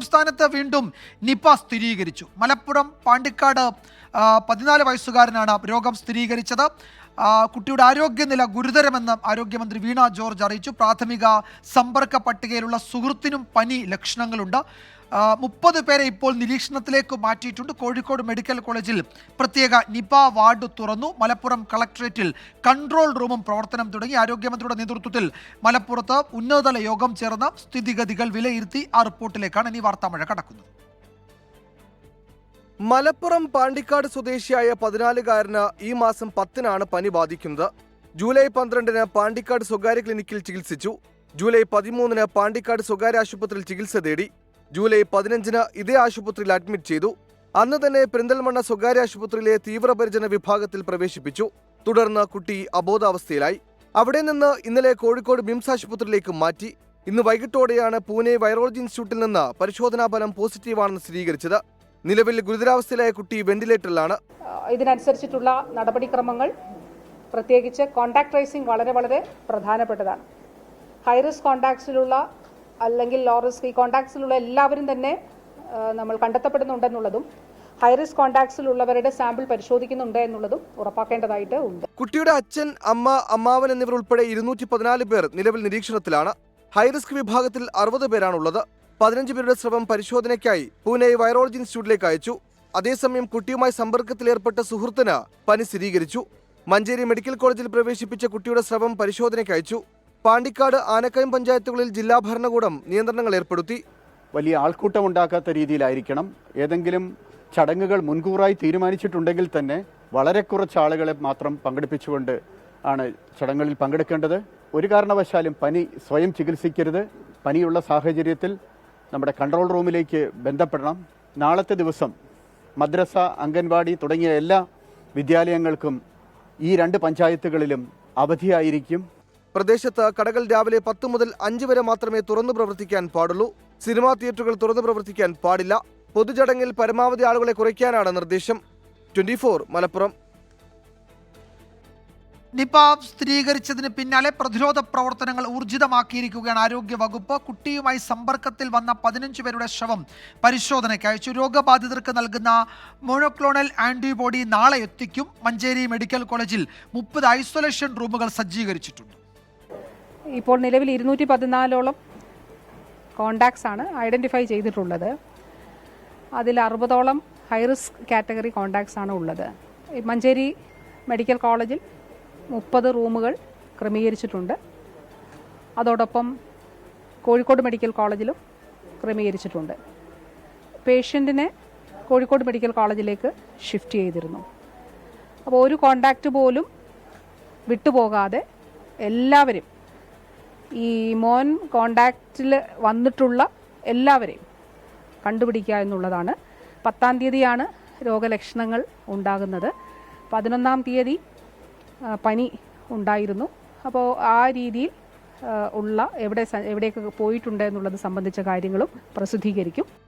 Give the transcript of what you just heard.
സംസ്ഥാനത്ത് വീണ്ടും നിപ സ്ഥിരീകരിച്ചു. മലപ്പുറം പാണ്ടിക്കാട് 14 വയസ്സുകാരനാണ് രോഗം സ്ഥിരീകരിച്ചത്. കുട്ടിയുടെ ആരോഗ്യനില ഗുരുതരമെന്ന് ആരോഗ്യമന്ത്രി വീണ ജോർജ് അറിയിച്ചു. പ്രാഥമിക സമ്പർക്ക പട്ടികയിലുള്ള സുഹൃത്തിനും പനി ലക്ഷണങ്ങളുണ്ട്. 30 പേരെ ഇപ്പോൾ നിരീക്ഷണത്തിലേക്ക് മാറ്റിയിട്ടുണ്ട്. കോഴിക്കോട് മെഡിക്കൽ കോളേജിൽ പ്രത്യേക നിപ വാർഡ് തുറന്നു. മലപ്പുറം കളക്ടറേറ്റിൽ കൺട്രോൾ റൂമും പ്രവർത്തനം തുടങ്ങി. ആരോഗ്യമന്ത്രിയുടെ നേതൃത്വത്തിൽ മലപ്പുറത്ത് ഉന്നതതല യോഗം ചേർന്ന് സ്ഥിതിഗതികൾ വിലയിരുത്തി ആ റിപ്പോർട്ടിലേക്കാണ് ഇനി വാർത്താമഴ കടക്കുന്നത്. മലപ്പുറം പാണ്ടിക്കാട് സ്വദേശിയായ 14-കാരന് ഈ മാസം 10-നാണ് പനി ബാധിക്കുന്നത്. ജൂലൈ 12-ന് പാണ്ടിക്കാട് സ്വകാര്യ ക്ലിനിക്കിൽ ചികിത്സിച്ചു. ജൂലൈ 13-ന് പാണ്ടിക്കാട് സ്വകാര്യ ആശുപത്രിയിൽ ചികിത്സ തേടി. ജൂലൈ 15-ന് ഇതേ ആശുപത്രിയിൽ അഡ്മിറ്റ് ചെയ്തു. അന്ന് തന്നെ പെരിന്തൽമണ്ണ സ്വകാര്യ ആശുപത്രിയിലെ തീവ്രപരിചരണ വിഭാഗത്തിൽ പ്രവേശിപ്പിച്ചു. തുടർന്ന് കുട്ടി അബോധാവസ്ഥയിലായി. അവിടെ നിന്ന് ഇന്നലെ കോഴിക്കോട് മിംസ് ആശുപത്രിയിലേക്ക് മാറ്റി. ഇന്ന് വൈകിട്ടോടെയാണ് പൂനെ വൈറോളജി ഇൻസ്റ്റിറ്റ്യൂട്ടിൽ നിന്ന് പരിശോധനാ ഫലം പോസിറ്റീവാണെന്ന് സ്ഥിരീകരിച്ചത്. നിലവിൽ ഗുരുതരാവസ്ഥയിലായ കുട്ടി വെന്റിലേറ്ററിലാണ്. ഇതിനനുസരിച്ചിട്ടുള്ള നടപടിക്രമങ്ങൾ, പ്രത്യേകിച്ച് കോൺടാക്ട് ട്രേസിംഗ് വളരെ പ്രധാനപ്പെട്ടതാണ്. ഹൈ റിസ്ക് കോൺടാക്ട്സിലുള്ള അല്ലെങ്കിൽ ലോ റിസ്ക്, ഈ കോൺടാക്ട്സിലുള്ള എല്ലാവരും തന്നെ നമ്മൾ കണ്ടെത്തപ്പെടുന്നുണ്ടെന്നുള്ളതും ഹൈ റിസ്ക് കോൺടാക്ട്സിലുള്ളവരുടെ സാമ്പിൾ പരിശോധിക്കുന്നുണ്ട് എന്നുള്ളതും ഉറപ്പാക്കേണ്ടതായിട്ട് ഉണ്ട്. കുട്ടിയുടെ അച്ഛൻ, അമ്മ, അമ്മാവൻ എന്നിവർ ഉൾപ്പെടെ 214 പേർ നിലവിൽ നിരീക്ഷണത്തിലാണ്. ഹൈറിസ്ക് വിഭാഗത്തിൽ 60 പേരാണുള്ളത്. 15 പേരുടെ സ്രവം പരിശോധനയ്ക്കായി പൂനെ വൈറോളജി ഇൻസ്റ്റിറ്റ്യൂട്ടിലേക്ക് അയച്ചു. അതേസമയം കുട്ടിയുമായി സമ്പർക്കത്തിലേർപ്പെട്ട സുഹൃത്തിന് പനി സ്ഥിരീകരിച്ചു. മഞ്ചേരി മെഡിക്കൽ കോളേജിൽ പ്രവേശിപ്പിച്ച കുട്ടിയുടെ സ്രവം പരിശോധനയ്ക്ക് അയച്ചു. പാണ്ടിക്കാട്, ആനക്കയം പഞ്ചായത്തുകളിൽ ജില്ലാ ഭരണകൂടം നിയന്ത്രണങ്ങൾ ഏർപ്പെടുത്തി. വലിയ ആൾക്കൂട്ടമുണ്ടാക്കാത്ത രീതിയിലായിരിക്കണം. ഏതെങ്കിലും ചടങ്ങുകൾ മുൻകൂറായി തീരുമാനിച്ചിട്ടുണ്ടെങ്കിൽ തന്നെ വളരെ കുറച്ച് ആളുകളെ മാത്രം പങ്കെടുപ്പിച്ചുകൊണ്ട് ആണ് ചടങ്ങുകളിൽ പങ്കെടുക്കേണ്ടത്. ഒരു കാരണവശാലും പനി സ്വയം ചികിത്സിക്കരുത്. പനിയുള്ള സാഹചര്യത്തിൽ നമ്മുടെ കൺട്രോൾ റൂമിലേക്ക് ബന്ധപ്പെടണം. നാളത്തെ ദിവസം മദ്രസ, അംഗൻവാടി തുടങ്ങിയ എല്ലാ വിദ്യാലയങ്ങൾക്കും ഈ 2 പഞ്ചായത്തുകളിലും അവധിയായിരിക്കും. പ്രദേശത്ത് കടകൾ രാവിലെ 10 മുതൽ 5 വരെ മാത്രമേ തുറന്നു പ്രവർത്തിക്കാൻ പാടുള്ളൂ. സിനിമാ തിയേറ്ററുകൾ തുറന്നു പ്രവർത്തിക്കാൻ പാടില്ല. പൊതുചടങ്ങിൽ പരമാവധി ആളുകളെ കുറയ്ക്കാനാണ് നിർദ്ദേശം. 24 മലപ്പുറം. നിപ സ്ഥിരീകരിച്ചതിന് പിന്നാലെ പ്രതിരോധ പ്രവർത്തനങ്ങൾ ഊർജിതമാക്കിയിരിക്കുകയാണ് ആരോഗ്യ വകുപ്പ്. കുട്ടിയുമായി സമ്പർക്കത്തിൽ വന്ന 15 പേരുടെ ശവം പരിശോധനയ്ക്ക് അയച്ചു. രോഗബാധിതർക്ക് നൽകുന്ന മോണോക്ലോണൽ ആന്റിബോഡി നാളെ എത്തിക്കും. മഞ്ചേരി മെഡിക്കൽ കോളേജിൽ 30 ഐസൊലേഷൻ റൂമുകൾ സജ്ജീകരിച്ചിട്ടുണ്ട്. ഇപ്പോൾ നിലവിൽ 214ഓളം കോണ്ടാക്ട്സ് ആണ് ഐഡന്റിഫൈ ചെയ്തിട്ടുള്ളത്. അതിൽ 60ഓളം ഹൈ റിസ്ക് കാറ്റഗറി കോണ്ടാക്ട്സ് ആണ് ഉള്ളത്. മഞ്ചേരി മെഡിക്കൽ കോളേജിൽ 30 റൂമുകൾ ക്രമീകരിച്ചിട്ടുണ്ട്. അതോടൊപ്പം കോഴിക്കോട് മെഡിക്കൽ കോളേജിലും ക്രമീകരിച്ചിട്ടുണ്ട്. പേഷ്യൻറ്റിനെ കോഴിക്കോട് മെഡിക്കൽ കോളേജിലേക്ക് ഷിഫ്റ്റ് ചെയ്തിരുന്നു. അപ്പോൾ ഒരു കോണ്ടാക്റ്റ് പോലും വിട്ടുപോകാതെ എല്ലാവരും, ഈ മോൻ കോണ്ടാക്റ്റിൽ വന്നിട്ടുള്ള എല്ലാവരെയും കണ്ടുപിടിക്കുക എന്നുള്ളതാണ്. 10-ാം തീയതിയാണ് രോഗലക്ഷണങ്ങൾ ഉണ്ടാകുന്നത്. 11-ാം തീയതി പനി ഉണ്ടായിരുന്നു. അപ്പോൾ ആ രീതിയിൽ എവിടേക്ക് പോയിട്ടുണ്ട് എന്നുള്ളത് സംബന്ധിച്ച കാര്യങ്ങളും പ്രസിദ്ധീകരിക്കും.